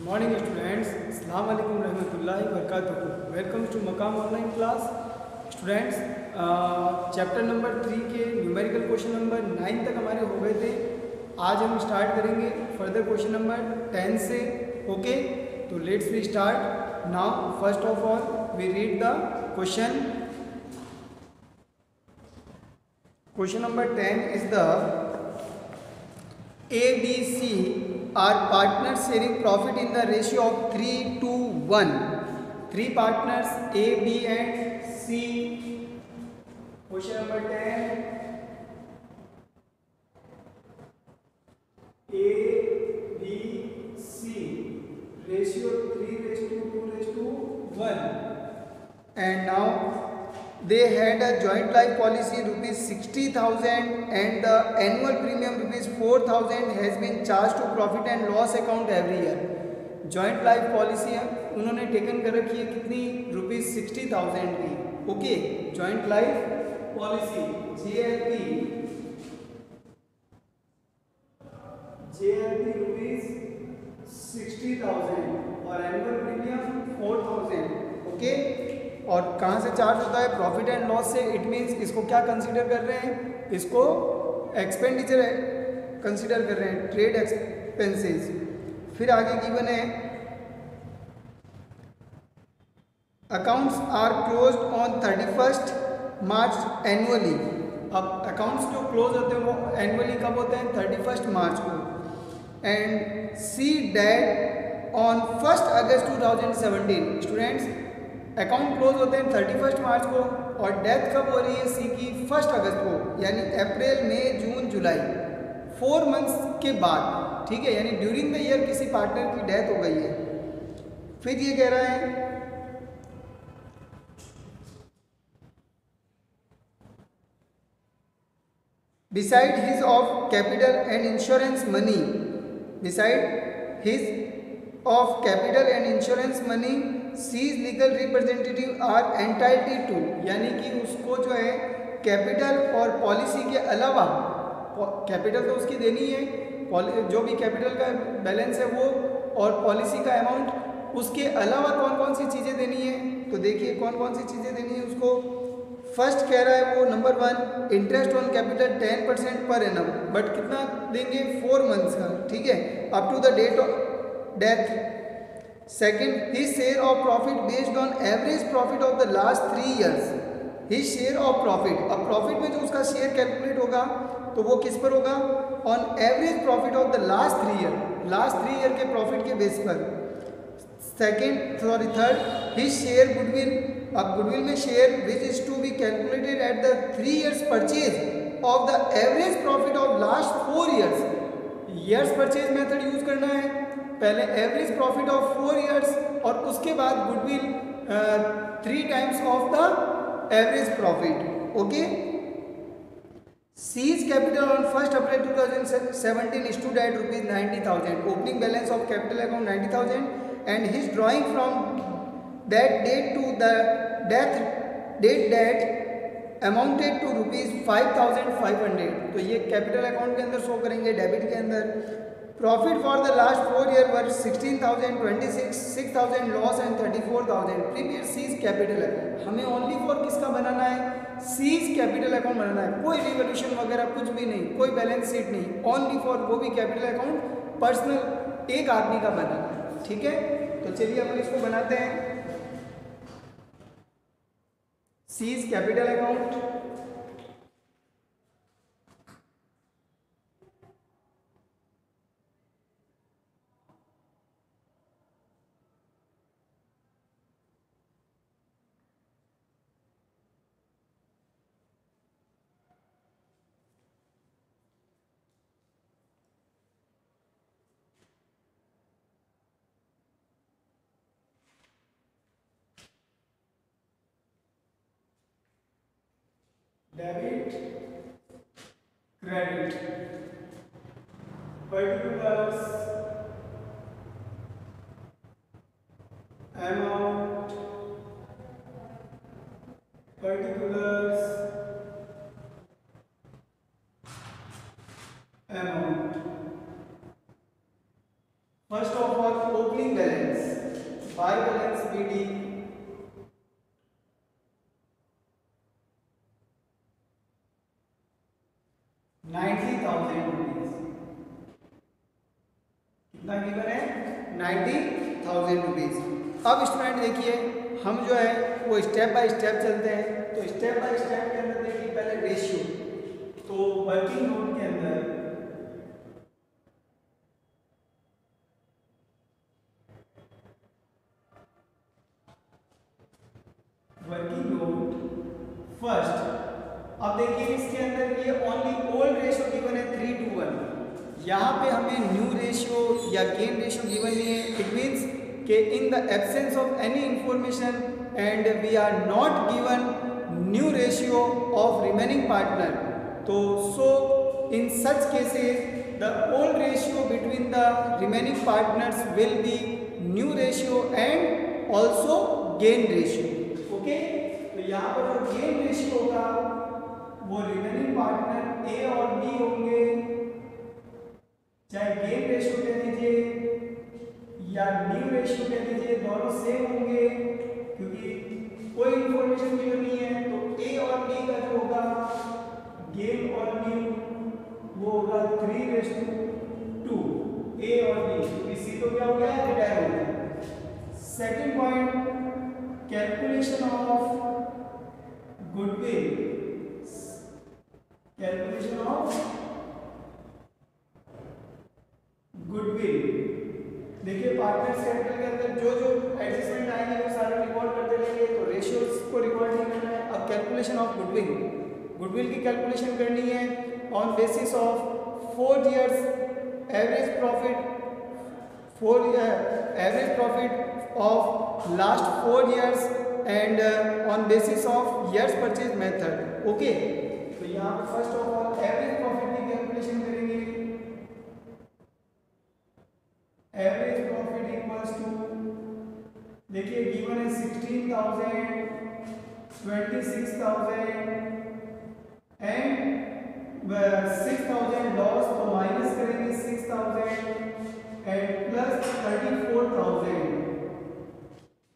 Morning students, अस्सलाम वालेकुम रहमतुल्लाहि बरकातुहू। वेलकम टू मकाम online class. Students, chapter number 3 के न्यूमेरिकल क्वेश्चन नंबर 9 तक हमारे हो गए थे। आज हम स्टार्ट करेंगे फर्दर क्वेश्चन नंबर 10 से। ओके, तो let's we start now. First of all we read the question. Question number 10 is the A, B, C are partners sharing profit in the ratio of 3:1. Three partners A, B and C. Question number 10. A, B, C. Ratio 3:2:1. And now they had a joint life policy rupees 60,000 and the annual premium rupees 4,000 has been charged to profit and loss account every year. Joint life policy है, उन्होंने taken कर रखी है कितनी, rupees 60,000 की। Okay, joint life policy JLP rupees 60,000 और annual premium 4,000। Okay, और कहाँ से चार्ज होता है, प्रॉफिट एंड लॉस से। इट मीन्स इसको क्या कंसीडर कर रहे हैं, इसको एक्सपेंडिचर कंसीडर कर रहे हैं, ट्रेड एक्सपेंसेस। फिर आगे गिवन है accounts are closed on 31 March annually. अब अकाउंट्स जो क्लोज होते हैं वो एनुअली कब होते हैं, 31 मार्च को। And see date on 1 August 2017। Students, account close होते हैं 31 मार्च को और डेथ कब हो रही है सी की, 1 अगस्त को, यानी अप्रैल मई जून जुलाई, 4 मंथ्स के बाद। ठीक है, यानी ड्यूरिंग द ईयर किसी पार्टनर की डेथ हो गई है। फिर ये कह रहा है beside his of capital and insurance money, beside his of capital and insurance money C's legal representative are entitled to, यानी कि उसको जो है कैपिटल और पॉलिसी के अलावा, कैपिटल तो उसकी देनी है, जो भी कैपिटल का बैलेंस है वो, और पॉलिसी का अमाउंट, उसके अलावा कौन कौन सी चीज़ें देनी है। तो देखिए कौन कौन सी चीज़ें देनी है उसको। फर्स्ट कह रहा है वो number 1, interest on capital 10% per annum, but कितना देंगे, 4 मंथ्स का। ठीक है, up to the date of death. Second, his share of profit based on average profit of the last 3 years. His share of profit, अब profit में जो उसका share calculate होगा तो वो किस पर होगा, on average profit of the last 3 year, last 3 year के प्रॉफिट के बेस पर। थर्ड, हिज शेयर गुडविल, अब गुडविल में share which is to be calculated at the 3 years purchase of the average profit of last 4 years. Years purchase method use करना है, पहले average profit of 4 years और उसके बाद goodwill 3 times of the average profit. Okay, C's capital on 1st April 2017 stood at rupees 90,000. Opening balance of capital account 90,000 and his drawing from that date to the death date that amounted to rupees 5,500. तो ये capital account के अंदर show करेंगे, debit के अंदर। Profit for the last 4 year were 16,000, 26, 6,000 loss and 34,000। Prepare seize capital account, हमें only for किसका बनाना है, सीज कैपिटल अकाउंट बनाना है। कोई रिवोल्यूशन वगैरह कुछ भी नहीं, कोई बैलेंस शीट नहीं, ओनली फॉर वो भी कैपिटल अकाउंट पर्सनल एक आदमी का बनाना है। ठीक है, तो चलिए हम इसको बनाते हैं, seize capital account. Debit credit, particulars, amount, particulars, amount. First of all opening balance, by balance BD 90,000 rupees. कितना गिवन है? 90,000 रुपीज। अब स्टूडेंट देखिए, हम जो है वो स्टेप बाय स्टेप चलते हैं। तो स्टेप बाय स्टेप के अंदर देखिए पहले रेशियो। तो वर्किंग नोट के अंदर वर्किंग नोट फर्स्ट। अब देखिए इसके अंदर ये ओनली ओल्ड रेशियो गिवन है 3:1। यहाँ पे हमें न्यू रेशियो या गेन रेशियो गिवन नहीं है। इट मीन्स कि in the absence of any information and we are not given new ratio of remaining partner, तो so in such cases the old ratio between the remaining partners will be new ratio and also gain ratio. Okay, तो यहाँ पर जो gain ratio होगा वो remaining partner ए और B होंगे, चाहे गेन रेशियो कह दीजिए या न्यू रेशियो कह दीजिए, दोनों सेम होंगे क्योंकि कोई इंफॉर्मेशन गिवन नहीं है। तो ए और बी का जो होगा गेन और न्यू वो होगा 3:2 ए और बी। सी तो क्या हो गया? रिटायर हो गया। Second point, calculation of goodwill. Calculation of goodwill, देखिए पार्टनर्स कैपिटल के अंदर जो जो एडजस्टमेंट आएंगे वो सारे रिकॉर्ड करते रहेंगे, तो रेशियोज को रिकॉर्ड नहीं करना है। अब कैलकुलेशन ऑफ गुडविल, गुडविल की कैलकुलेशन करनी है on basis of 4 years average profit, average profit of last 4 years and on basis of years purchase method. Okay, तो यहाँ पे first of all average profit की कैलकुलेशन करेंगे। एवरेज प्रॉफिट इक्वल्स टू, देखिए given है 16,000, 26,000 and 6,000 loss, तो minus करेंगे 6,000 and plus 34,000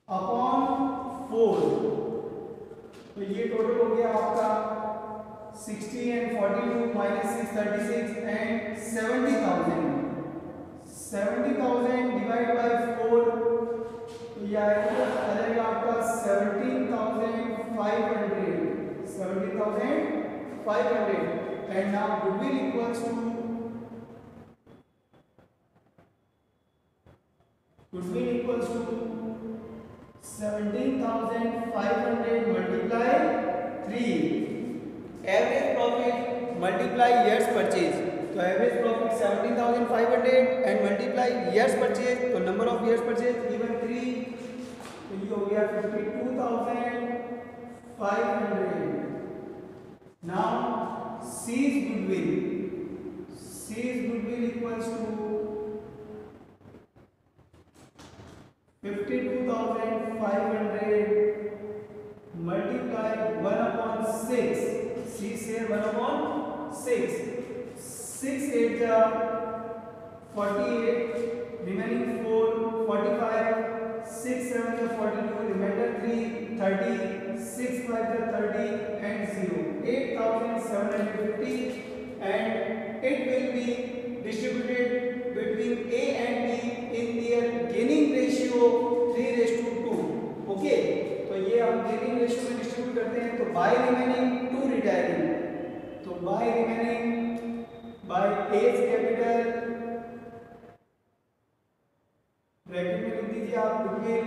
upon 4, तो ये टोटल हो गया आपका 60 and 42 minus 6 36 and 70,000 divide by 4, तो ये आ जाएगा आपका 17,500 and now goodwill equals to, goodwill equals to 17,500 multiply 3 average profit multiply years purchase. तो average profit 17,500 and multiply years purchase, तो number of years purchase given 3, तो ये हो गया 52,500। Now C's goodwill, C's goodwill equals to 52,500 multiply 1/6, C से 1/6, 6 8 जा 48, remaining 4 45, 6 7 जा 42, reminder 3 30, 6 5 जा 30 and 0, 8,750 and it will be distributed between A and B in their gaining ratio 3:2। Okay, तो ये हम गेनिंग रेशियो में डिस्ट्रीब्यूट करते हैं। तो बाय रिमेनिंग टू रिटायरिंग, तो by remaining by as capital, bracket में लिख दीजिए आप goodwill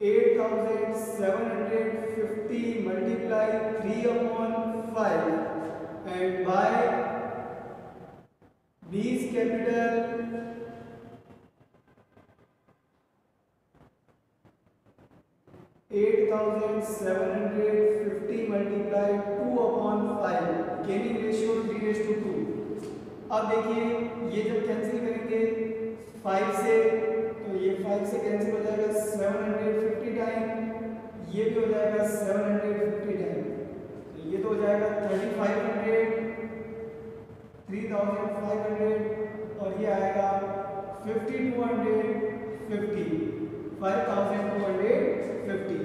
8,750 multiply 3/5 and by B's capital 8,750 multiply 2/5, gaining ratio 3:2। अब देखिए ये जब कैंसिल करेंगे 5 से, तो ये 5 से कैंसिल हो जाएगा 750 टाइम, ये भी हो जाएगा 750 टाइम, तो ये तो हो जाएगा 3,500, 3,500 5250।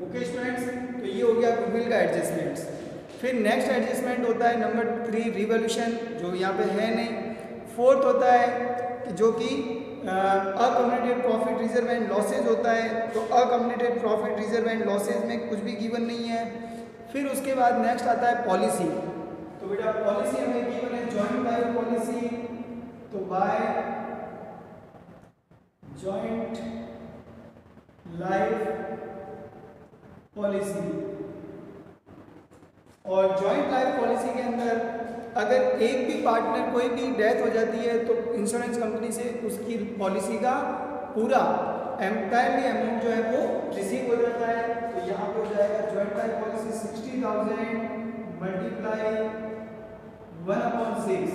ओके स्टूडेंट्स, तो ये हो गया गुडविल का एडजस्टमेंट्स। फिर नेक्स्ट एडजस्टमेंट होता है नंबर 3 रिवॉल्यूशन, जो यहाँ पे है नहीं। फोर्थ होता है कि जो कि अकम्युलेटेड प्रॉफिट रिजर्व एंड लॉसेज होता है। तो अकम्युलेटेड प्रॉफिट रिजर्व एंड लॉसेज में कुछ भी गिवन नहीं है। फिर उसके बाद नेक्स्ट आता है पॉलिसी। तो बेटा पॉलिसी हमें गिवन है जॉइंट लाइफ पॉलिसी, तो बाय जॉइंट लाइफ पॉलिसी। और जॉइंट लाइफ पॉलिसी के अंदर अगर एक भी पार्टनर कोई भी डेथ हो जाती है तो इंश्योरेंस कंपनी से उसकी पॉलिसी का पूरा एंटायरली अमाउंट जो है वो रिसीव हो जाता है। तो यहाँ पे हो जाएगा जॉइंट लाइफ पॉलिसी 60,000 मल्टीप्लाई 1/6,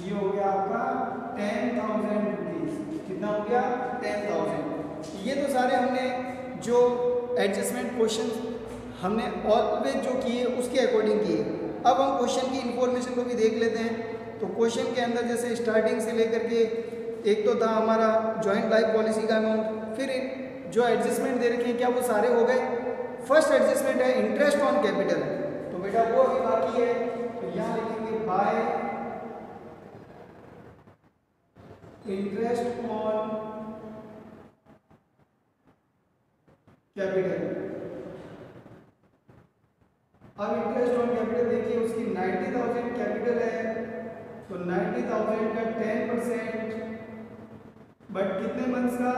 ये हो गया आपका 10,000 रुपीज। कितना हो गया? 10,000। ये तो सारे हमने जो एडजस्टमेंट क्वेश्चन हमने ऑलवेज जो किए उसके अकॉर्डिंग किए। अब हम क्वेश्चन की इंफॉर्मेशन को भी देख लेते हैं। तो क्वेश्चन के अंदर जैसे स्टार्टिंग से लेकर के एक तो था हमारा जॉइंट लाइफ पॉलिसी का अमाउंट, फिर जो एडजस्टमेंट दे रखे हैं क्या वो सारे हो गए? फर्स्ट एडजस्टमेंट है इंटरेस्ट ऑन कैपिटल, तो बेटा वो अभी बाकी है। तो यहाँ लिखेंगे बाय इंटरेस्ट ऑन कैपिटल। अब इंटरेस्ट ऑन कैपिटल देखिए, उसकी 90,000 कैपिटल है, तो 90,000 का 10%, बट कितने मंथ्स का?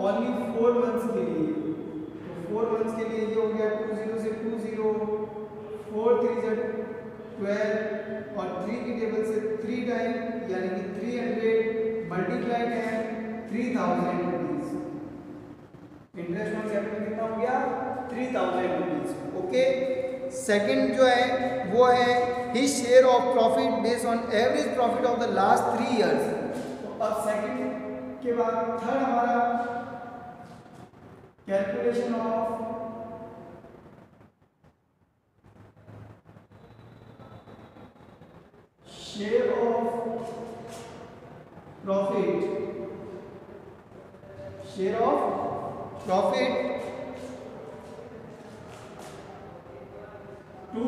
ओनली 4 मंथ्स के लिए। तो 4 मंथ्स के लिए ये हो गया 20 से 20, 4 3 से 12 और 3 की टेबल से 3 टाइम यानी कि 300 मल्टीप्लाइड है 3,000 रुपीज। इंटरेस्ट ऑन कैपिटल कितना हो गया? 3,000 रुपीज। ओके, सेकंड जो है वो है his share of profit based on average profit of the last 3 years. तो अब सेकंड के बाद थर्ड हमारा calculation of share of profit, share of profit to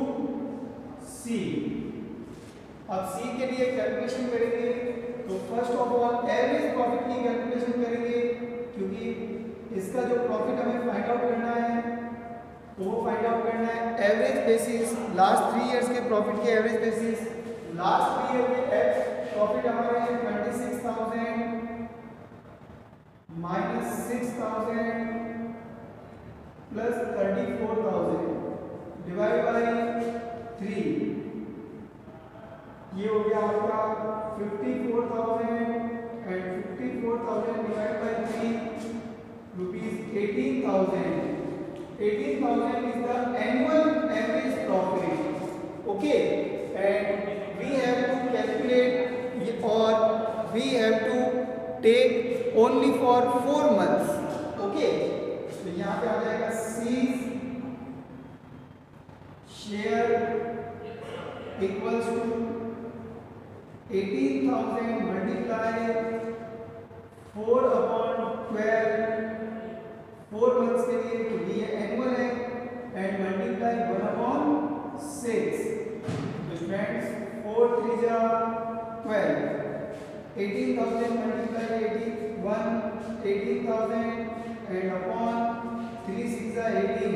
C. अब सी के लिए कैलकुलेशन करेंगे तो first of all average profit की कैलकुलेशन करेंगे, क्योंकि इसका जो प्रॉफिट हमें फाइंड आउट करना है तो वो फाइंड आउट करना है एवरेज बेसिस, लास्ट 3 इयर्स के प्रॉफिट के एवरेज बेसिस। लास्ट 3 ईयर के प्रॉफिट हमारे हैं 26,000 माइनस 6,000 प्लस 34,000 डिवाइड बाय 3, ये हो गया आपका 54,000 and 54,000 divide by 3 rupees 18,000। 18,000 is the annual average profit. Okay, and we have to calculate or we have to take only for 4 months. Okay, तो यहाँ पे आ जाएगा C share equals to 18,000 multiply 4/12 4 months के लिए, तो ये एनुअल है, and multiply 1/6। तो स्टूडेंट्स 4 3 जा 12, 18,000 मल्टीप्लाई 18,000 एंड अपॉन 3 6 जा 18,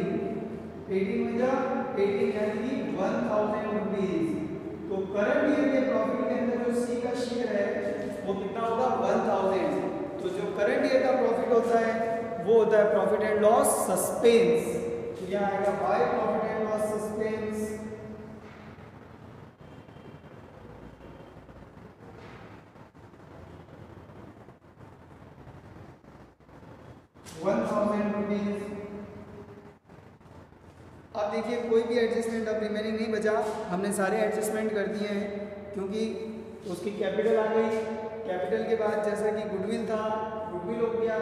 18 में जा 18 यानी कि 1,000 रुपीज। तो करंट ईयर के प्रॉफिट के अंदर जो सी का शेयर है वो कितना होगा? 1,000। तो जो करंट ईयर का प्रॉफिट होता है वो होता है प्रॉफिट एंड लॉस सस्पेंस। तो यह आएगा bye profit and loss suspense. ₹1,000। अब देखिए कोई भी एडजस्टमेंट अब रिमेनिंग नहीं बचा, हमने सारे एडजस्टमेंट कर दिए हैं, क्योंकि उसकी कैपिटल आ गई। कैपिटल के बाद जैसा कि गुडविल था, गुडविल हो गया,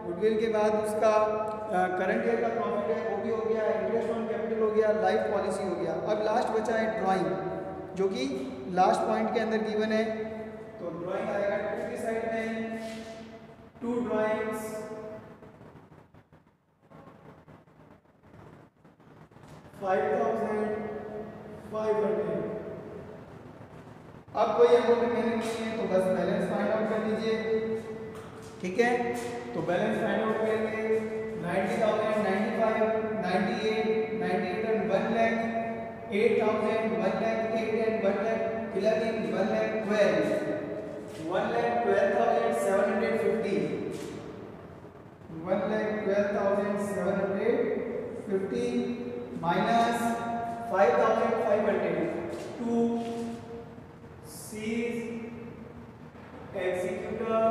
गुडविल के बाद उसका करंट ईयर का प्रॉफिट है वो भी हो गया, इंटरेस्ट ऑन कैपिटल हो गया, लाइफ पॉलिसी हो गया। अब लास्ट बचा है ड्राइंग, जो कि लास्ट पॉइंट के अंदर गिवन है। तो ड्राइंग आएगा टू की साइड में times 5,500। अब कोई अमाउंट रिमेनिंग नहीं है तो बस बैलेंस फाइंड आउट कर लीजिए। ठीक है, तो बैलेंस फाइंड आउट करेंगे 90,000, 95, 98, 98 and 1 lakh, 8,000, 1 lakh, 8 and 1 lakh, 11, 1 lakh 12, 1,12,750, 1,12,750 minus 5,500 to seize executor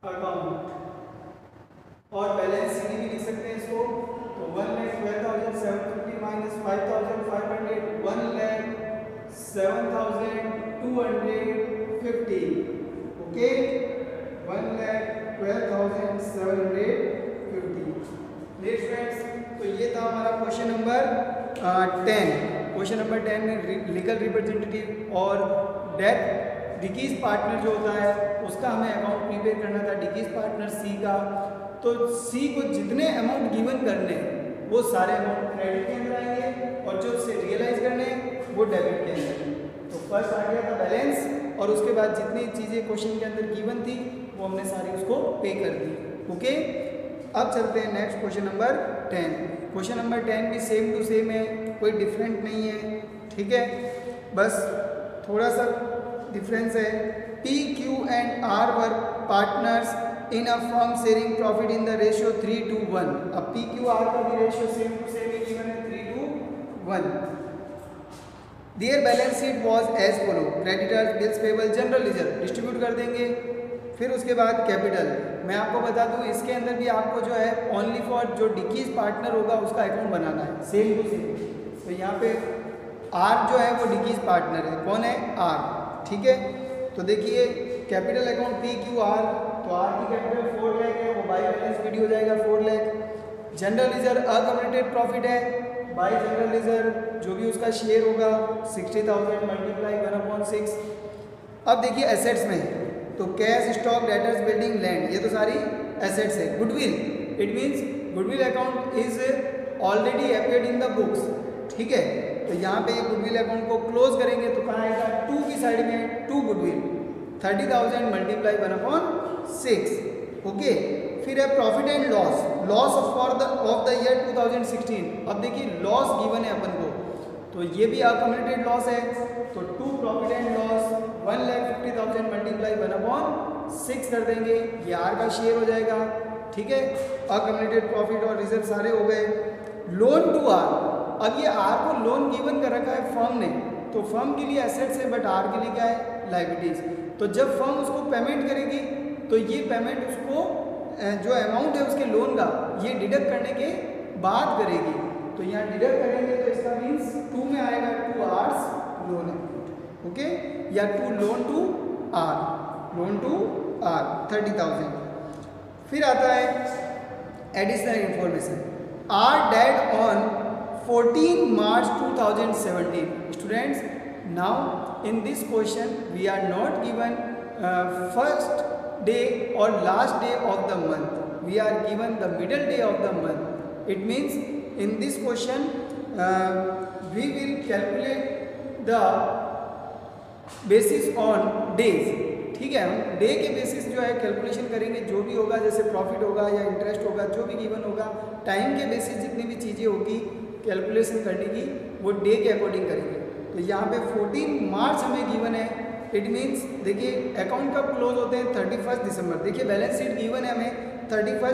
account, और बैलेंस शीट भी लिख सकते हैं इसको। तो 1,12,750 माइनस 5,500, 1,07,250। ओके, 1,12,750। नेक्स्ट फ्रेंड्स, तो ये था हमारा क्वेश्चन नंबर 10। क्वेश्चन नंबर 10 में लीगल रिप्रेजेंटेटिव और डेथ डिकीज पार्टनर जो होता है उसका हमें अकाउंट प्रिपेयर करना था, डिकीज पार्टनर सी का। तो सी को जितने अमाउंट गिवन करने हैं वो सारे अमाउंट क्रेडिट के अंदर आएंगे और जो उससे रियलाइज करने हैं वो डेबिट के अंदर। तो फर्स्ट आ गया था बैलेंस, और उसके बाद जितनी चीज़ें क्वेश्चन के अंदर गिवन थी वो हमने सारी उसको पे कर दी। ओके, अब चलते हैं next question number 10। Question number 10 भी सेम टू सेम है, कोई डिफरेंट नहीं है। ठीक है, बस थोड़ा सा डिफरेंस है। P, Q and R were partners in a firm sharing profit in the ratio 3:1। अब P, Q, R का भी रेशियो सेम टू सेम ही गिवन है 3:1। Their balance sheet was as follow, creditors, bills payable, general ledger distribute कर देंगे। फिर उसके बाद कैपिटल। मैं आपको बता दूं इसके अंदर भी आपको जो है ओनली फॉर जो डिकीज पार्टनर होगा उसका अकाउंट बनाना है सेम टू सेम। तो यहाँ पे R जो है वो डिकीज पार्टनर है। कौन है? R। ठीक है, तो देखिए capital account P, Q, R, तो R की कैपिटल 4 लाख है, वो बाय बैलेंस पीडी हो जाएगा 4 लाख। जनरल लीजर अकम्युलेटेड प्रॉफिट है, बाय जनरल लीजर जो भी उसका शेयर होगा 60,000 मल्टीप्लाई 1/6। अब देखिए एसेट्स में, तो cash, stock, debtors, building, land, ये तो सारी एसेट्स है। Goodwill, it means goodwill account is already appeared in the books. ठीक है, तो यहाँ पे गुडविल अकाउंट को क्लोज करेंगे तो कहाँ आएगा? 2 की साइड में 2 गुडविल, 30,000 मल्टीप्लाई 1/6। ओके, फिर है profit and loss, loss for the of the year 2016। अब देखिए लॉस गिवन है अपन को, तो ये भी अकम्युलेटेड लॉस है। तो 2 प्रॉफिट एंड लॉस 1,50,000 मल्टीप्लाई 1/6 कर देंगे, ये आर का शेयर हो जाएगा। ठीक है, अकम्युलेटेड प्रॉफिट और रिजर्व सारे हो गए। लोन टू आर, अब ये आर को लोन गिवन कर रखा है फर्म ने, तो फर्म के लिए एसेट्स है बट आर के लिए क्या है? लायबिलिटीज। तो जब फर्म उसको पेमेंट करेगी तो ये पेमेंट उसको जो अमाउंट है उसके लोन का ये डिडक्ट करने के बाद करेगी। तो यहाँ डिडक्ट करेंगे तो इसका मीन्स 2 में आएगा 2 आर्स लोन अमाउंट। ओके, या 2 loan to r, loan to r 30,000। फिर आता है additional information, r dead on 14 March 2017। Students, now in this question we are not given first day or last day of the month, we are given the middle day of the month. It means in this question we will calculate the basis on days। ठीक है, हम day के basis जो है calculation करेंगे, जो भी होगा जैसे प्रॉफिट होगा या इंटरेस्ट होगा, जो भी गिवन होगा, टाइम के बेसिस जितनी भी चीज़ें होगी कैलकुलेशन करने की वो डे के अकॉर्डिंग करेंगे। तो यहाँ पे 14 मार्च हमें गिवन है, इट मीन्स देखिए अकाउंट कब क्लोज होते हैं? 31 दिसंबर। देखिए बैलेंस शीट गिवन है हमें 31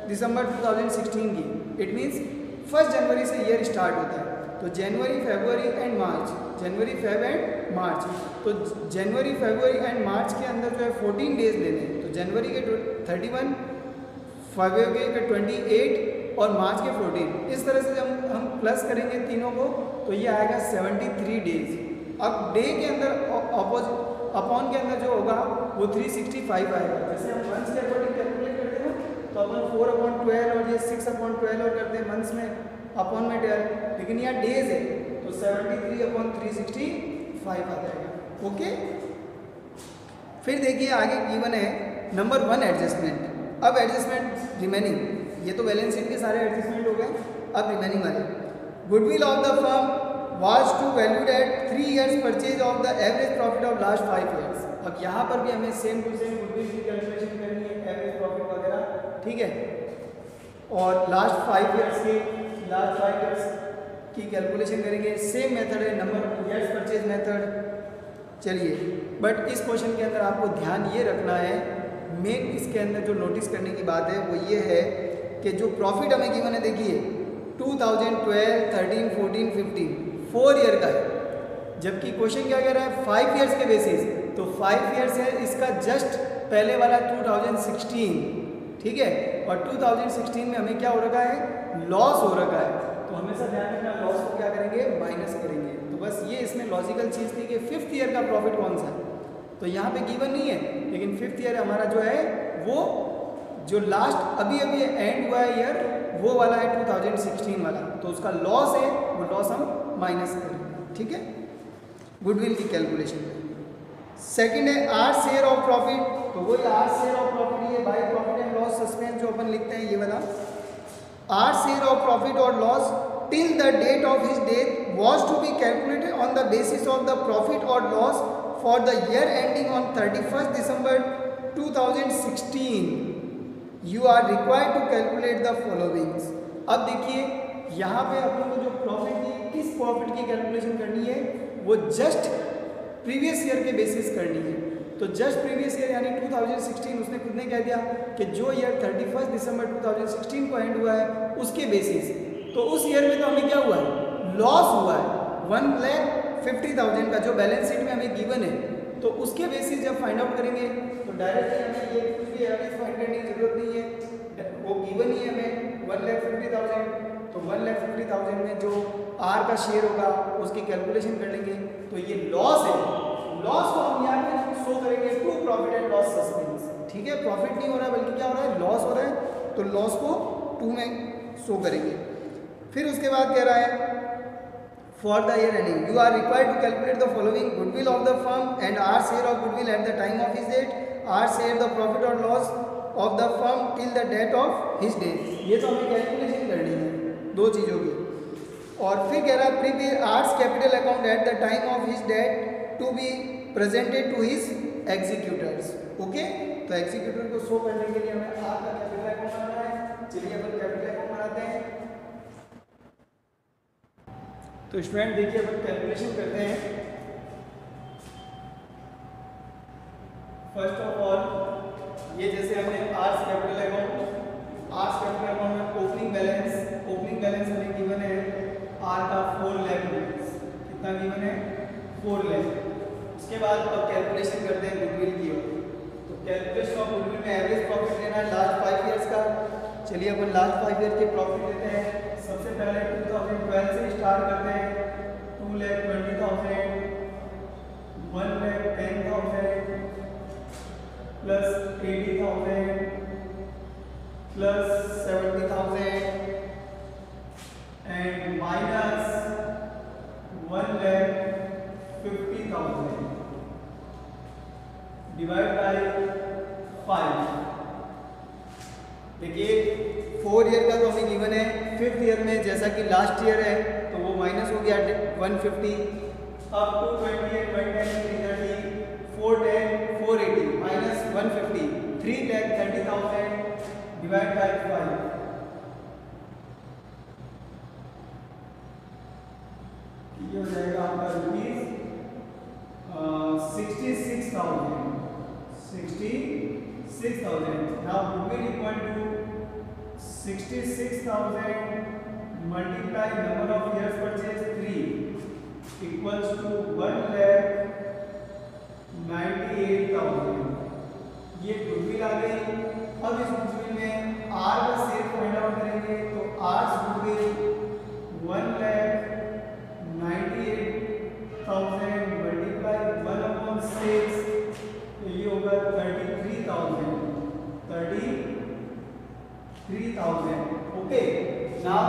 दिसंबर 2016 की, इट मीन्स 1 जनवरी से ईयर स्टार्ट होता है। तो जनवरी, फरवरी एंड मार्च, जनवरी, फेब एंड मार्च। तो जनवरी, फरवरी एंड मार्च के अंदर जो है 14 डेज लेने हैं। तो जनवरी के 31, फरवरी के 28 और मार्च के 14, इस तरह से जब हम प्लस करेंगे तीनों को तो ये आएगा 73 डेज। अब डे के अंदर अपॉन के अंदर जो होगा वो 365 आएगा। जैसे हम मंथ्स के अकॉर्डिंग कैलकुलेट करते हैं तो अपन 4/12 और ये 6/12 और करते हैं मंथ्स में, अपॉन में 12, लेकिन यहाँ डेज है तो 73/365 आ जाएगा। ओके, फिर देखिए आगे गिवन है नंबर 1 एडजस्टमेंट। अब एडजस्टमेंट रिमेनिंग, ये तो बैलेंस शीट के सारे एडजस्टमेंट हो गए, अब रिमेनिंग वाले। Goodwill of the firm was to valued at 3 years purchase of the average profit of last 5 years। अब यहाँ पर भी हमें सेम टू सेम गुडविल की कैलकुलेशन करनी है, एवरेज प्रॉफिट वगैरह, ठीक है। और लास्ट 5 इयर्स की कैलकुलेशन करेंगे, सेम मेथड है, नंबर ईयर्स परचेज मेथड। चलिए, बट इस क्वेश्चन के अंदर आपको ध्यान ये रखना है, मेन इसके अंदर जो नोटिस करने की बात है वो ये है कि जो प्रॉफिट हमें गिवन है, देखिए 2012, 13, 14, 15 4 ईयर का है, जबकि क्वेश्चन क्या कह रहा है 5 इयर्स के बेसिस। तो 5 इयर्स है, इसका जस्ट पहले वाला 2016, ठीक है। और 2016 में हमें क्या हो रखा है, लॉस हो रखा है, तो हमेशा ध्यान रखना लॉस को क्या करेंगे, माइनस करेंगे। तो बस ये इसमें लॉजिकल चीज़ थी कि 5th ईयर का प्रॉफिट कौन सा है, तो यहाँ पे गिवन नहीं है, लेकिन 5th ईयर हमारा जो है वो जो लास्ट अभी एंड हुआ है ईयर, वो वाला है 2016 वाला, तो उसका लॉस है, वो लॉस हम माइनस करेंगे, ठीक है, गुडविल की कैलकुलेशन में। सेकंड है आर शेयर ऑफ प्रॉफिट, तो वही आर शेयर ऑफ प्रॉफिट, ये by profit and loss suspense जो अपन लिखते हैं, ये वाला आर शेयर ऑफ प्रॉफिट और loss till the date of his death was to be calculated on the basis of the profit और loss for the year ending on 31 December 2016। You are required to calculate the followings. अब देखिए यहाँ पे अपन को जो profit दी, किस profit की calculation करनी है, वो जस्ट प्रीवियस ईयर के बेसिस करनी है। तो जस्ट प्रीवियस ईयर यानी 2016, उसने खुद ने कह दिया कि जो ईयर 31 दिसंबर 2016 को एंड हुआ है उसके बेसिस, तो उस ईयर में तो हमें क्या हुआ है, लॉस हुआ है 1,50,000 का, जो बैलेंस शीट में हमें गिवन है। तो उसके बेसिस जब फाइंड आउट करेंगे तो डायरेक्टली हमें ये कुछ भी एवरेज फाइंड करने की जरूरत नहीं है, वो गिवन ही हमें 1,50,000। तो 1,50,000 में जो आर का शेयर होगा उसकी कैलकुलेशन कर लेंगे। तो ये लॉस है, लॉस को हम यहाँ पे शो करेंगे to profit and loss suspense, ठीक है। प्रॉफिट नहीं हो रहा है बल्कि क्या हो रहा है, लॉस हो रहा है, तो लॉस को 2 में शो करेंगे। फिर उसके बाद कह रहा है for the year ending you are required to calculate the following: goodwill of the firm and our share of goodwill at the time of his date, our share the profit or loss of the firm till the date of his death। ये तो हमें calculation करनी है दो चीज़ों की। और फिर कह रहा है prepare R's capital account at the time of his death to be presented to his executors. Okay, तो एग्जीक्यूटर को शो करने के लिए हमें आर का कैपिटल अकाउंट बनाना है। चलिए अपन कैपिटल अकाउंट बनाते हैं। तो स्टूडेंट देखिए अपन कैलकुलेशन करते हैं। फर्स्ट ऑफ ऑल ये जैसे हमने आर्स कैपिटल अकाउंट में ओपनिंग बैलेंस हमें गिवन है आर का 4 लाख रुपीज, कितना गिवन है 4 लाख। उसके बाद अब कैलकुलेशन करते हैं गुडविल की। तो कैलकुलेशन ऑफ गुडविल में एवरेज प्रॉफिट लेना है लास्ट 5 इयर्स का। चलिए अपन लास्ट 5 ईयर के प्रॉफिट लेते हैं। सबसे पहले 2012 से स्टार्ट करते हैं। 2,20,000, 1,10,000 plus 80,000 plus 70,000 and minus 1,50,000 divide by 5। देखिए 4 ईयर का तो हमें गिवन है, 5th ईयर में जैसा कि लास्ट ईयर है तो वो माइनस हो गया 150। अब 220, 110, 330, 410, 480 माइनस 150, 3,30,000 डिवाइड बाय 5। ये हो जाएगा आपका rupees 66,000। Now goodwill equal to 66,000 multiply number of years purchase 3 equals to 1,98,000। ये गुडविल आ गई। अब इस गुडविल में आर का शेयर फाइंड आउट करेंगे। तो आर गुडविल 1,98,000 मल्टीप्लाई 1/6, तो ये होगा 33,000। ओके, नाउ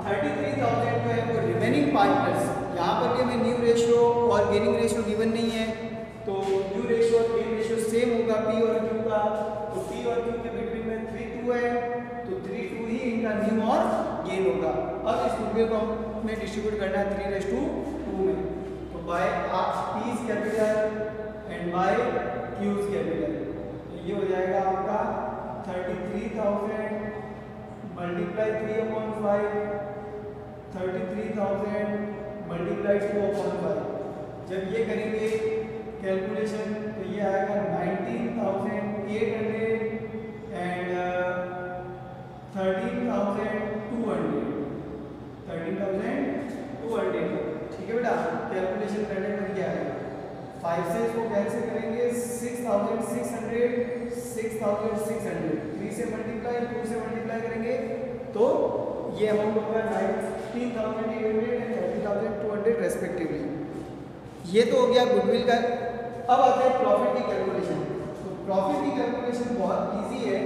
33,000 जो है वो रिमेनिंग पार्टनर्स, यहाँ पर भी हमें न्यू रेशियो और गेनिंग रेशियो गिवन नहीं है, तो न्यू रेशियो और गेन रेशियो सेम होगा P और Q का, तो P और Q के बिटवीन में 3 2 है, तो 3 2 ही इनका न्यू और गेन होगा। अब इस गुडविल को हमें डिस्ट्रीब्यूट करना है 3:2 में, तो by P is capital and by Q is capital, तो ये हो जाएगा आपका 33,000 मल्टीप्लाई 3/5, 33,000 मल्टीप्लाई 2/5। जब ये करेंगे कैलकुलेशन तो ये आएगा 19,800 एंड 13,200, ठीक है बेटा। कैलकुलेशन करने पर क्या आएगा, 5 से इसको कैंसिल करेंगे 6,600, 3 से मल्टीप्लाई 2 से मल्टीप्लाई करेंगे तो ये अमाउंट होगा 19,800 एंड 30,200 रेस्पेक्टिवली। ये तो हो गया गुडविल का। अब आते हैं प्रॉफिट की कैलकुलेशन। तो प्रॉफिट की कैलकुलेशन बहुत इजी है।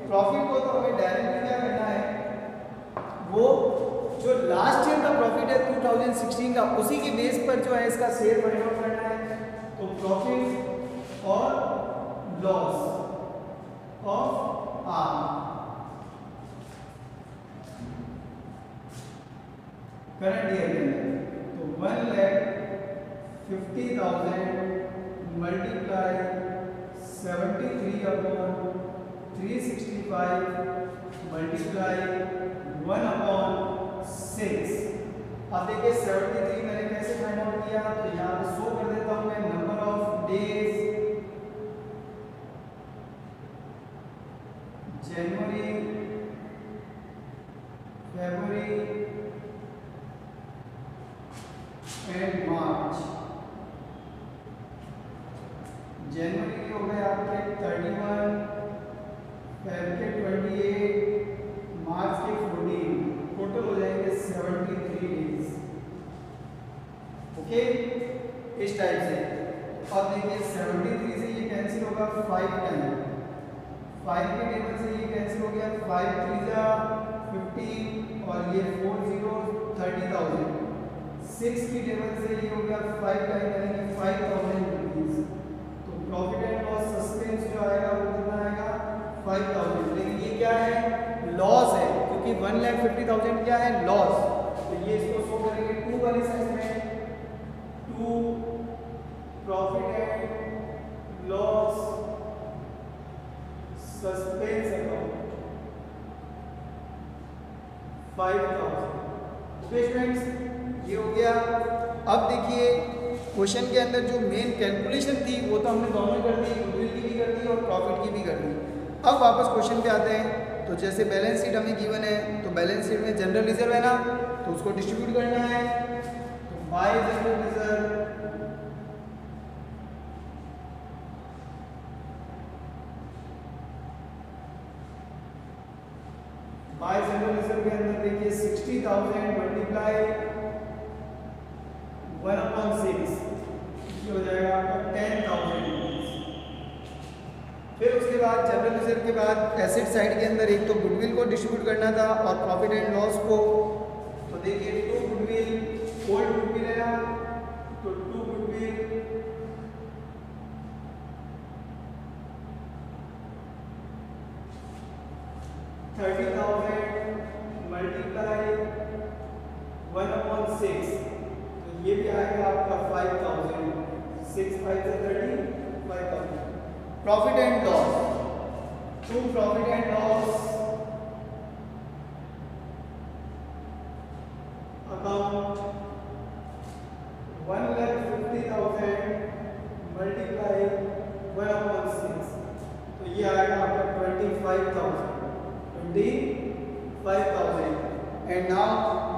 प्रॉफिट को तो हमें डायरेक्टली क्या करना है, वो जो लास्ट ईयर का प्रॉफिट है 2016 का, उसी के बेस पर जो है इसका शेयर फाइंड आउट करना है। तो प्रॉफिट और loss of r current year के अंदर, तो 1,50,000 मल्टीप्लाई 73/365 मल्टीप्लाई 1/6। अब देखिए 73 मैंने कैसे फाइंड आउट किया, तो यहाँ पे शो कर देता हूँ मैं नंबर ऑफ डेज जनवरी, फरवरी एंड मार्च। जनवरी के हो गए आपके 31, फेब के 28, मार्च के 14, टोटल हो जाएंगे 73 डेज। ओके, इस टाइप से। अब देखिए 73 से ये कैंसिल होगा 5 टाइम, 5 के टेबल से ये कैंसिल हो गया 5 3 जा 15 और ये 4 0 30,000। 6 की टेबल से ये हो गया 5 टाइम करेंगे 5,000 रुपीज। तो प्रॉफिट एंड लॉस सस्पेंस जो आएगा वो कितना आएगा 5,000। लेकिन ये क्या है, लॉस है, क्योंकि 1,50,000 क्या है, लॉस। तो ये इसको शो करेंगे 2 वाली साइड में, 2 profit and loss suspense account 5,000। Okay students, ये हो गया। अब देखिए क्वेश्चन के अंदर जो मेन कैलकुलेशन थी वो तो हमने दोनों कर दी, गुडविल की भी कर दी और प्रॉफिट की भी कर दी। अब वापस क्वेश्चन पे आते हैं। तो जैसे बैलेंस शीट हमें गिवन है, तो बैलेंस शीट में जनरल रिजर्व है ना, तो उसको डिस्ट्रीब्यूट करना है। तो बाय जनरल रिजर्व के अंदर देखिए 60,000 मल्टीप्लाई 1/6, ये हो जाएगा आपका 10,000। फिर उसके बाद जनरल रिजर्व के बाद एसेट साइड के अंदर एक तो गुडविल को डिस्ट्रीब्यूट करना था और प्रॉफिट एंड लॉस को। तो देखिए 2 गुडविल, ओल्ड गुडविल है ना, तो 2 गुडविल 30,000 मल्टीप्लाई 1/6, तो ये भी आएगा आपका 5,000। 6 5 30, 5,000। Profit and loss, 2 profit and loss account 1,50,000 multiply 1/6, तो ये आएगा आपका 25,000। And now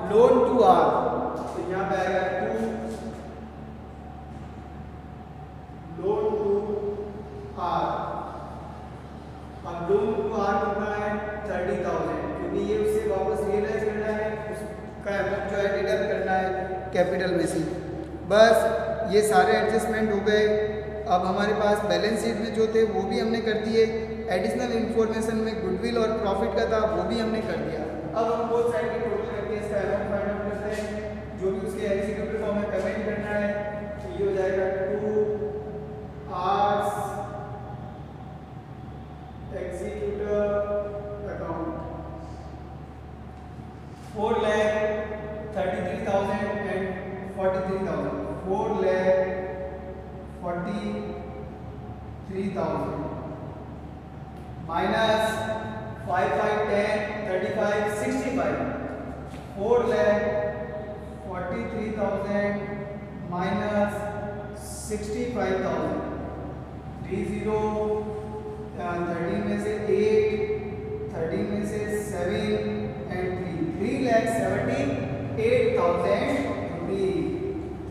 loan to r, तो यहाँ पे आएगा 2 लोन टू आर। अब लोन टू आर कितना है 30,000, क्योंकि ये उसे वापस रियलाइज करना है, उसका अमाउंट जो है डिडक्ट करना है कैपिटल में से। बस ये सारे एडजस्टमेंट हो गए। अब हमारे पास बैलेंस शीट में जो थे वो भी हमने कर दिए, एडिशनल इन्फॉर्मेशन में गुडविल और प्रॉफिट का था वो भी हमने कर दिया। अब हम बोथ साइड के टोटल करके इसका अमाउंट फाइंड आउट करते हैं, जो भी उसके एलसीडब्ल्यू को हमें पेमेंट करना है। तो ये हो जाएगा 2 आवर्स 33,000 and 43,000. 4,43,000 minus 5, 5, 10, 35, 65. 4,43,000 minus 65,000. 30 13 में से 8, 13 में से 7 and 3 3,78,000 rupees.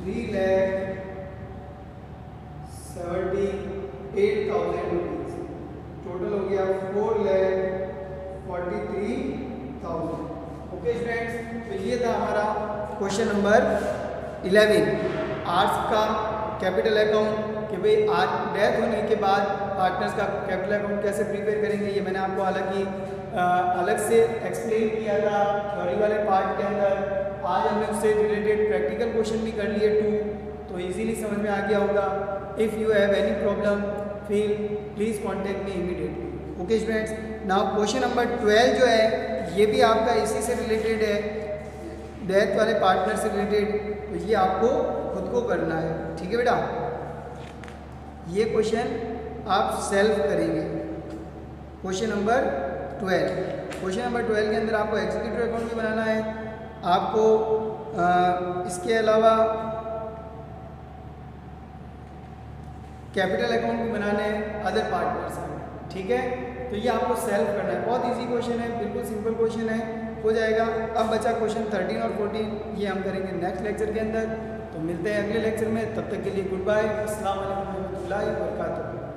3,78,000 rupees. टोटल हो गया 4,43,000. ओके स्टूडेंट्स, तो ये था हमारा क्वेश्चन नंबर 11 आर्ट्स का कैपिटल अकाउंट कि भाई डेथ होने के बाद पार्टनर्स का कैपिटल अकाउंट कैसे प्रिपेयर करेंगे। ये मैंने आपको हालांकि अलग से एक्सप्लेन किया था थ्योरी वाले पार्ट के अंदर। आज हमने उससे रिलेटेड प्रैक्टिकल क्वेश्चन भी कर लिए 2, तो इजीली समझ में आ गया होगा। If you have any problem feel please contact me immediately. Okay students, now question number 12 जो है ये भी आपका इसी से रिलेटेड है, डेथ वाले पार्टनर से रिलेटेड। तो ये आपको खुद को करना है, ठीक है बेटा। ये क्वेश्चन आप सेल्फ करेंगे। क्वेश्चन नंबर 12 के अंदर आपको एग्जीक्यूटिव अकाउंट भी बनाना है, आपको इसके अलावा कैपिटल अकाउंट भी बनाने हैं अदर पार्टनर्स हैं, ठीक है। तो ये आपको सेल्फ करना है, बहुत इजी क्वेश्चन है, बिल्कुल सिंपल क्वेश्चन है, हो जाएगा। अब बचा क्वेश्चन 13 और 14, ये हम करेंगे नेक्स्ट लेक्चर के अंदर। तो मिलते हैं अगले लेक्चर में, तब तक के लिए गुड बाय, अस्सलाम वालेकुम रहमतुल्लाहि व बरकातुहू।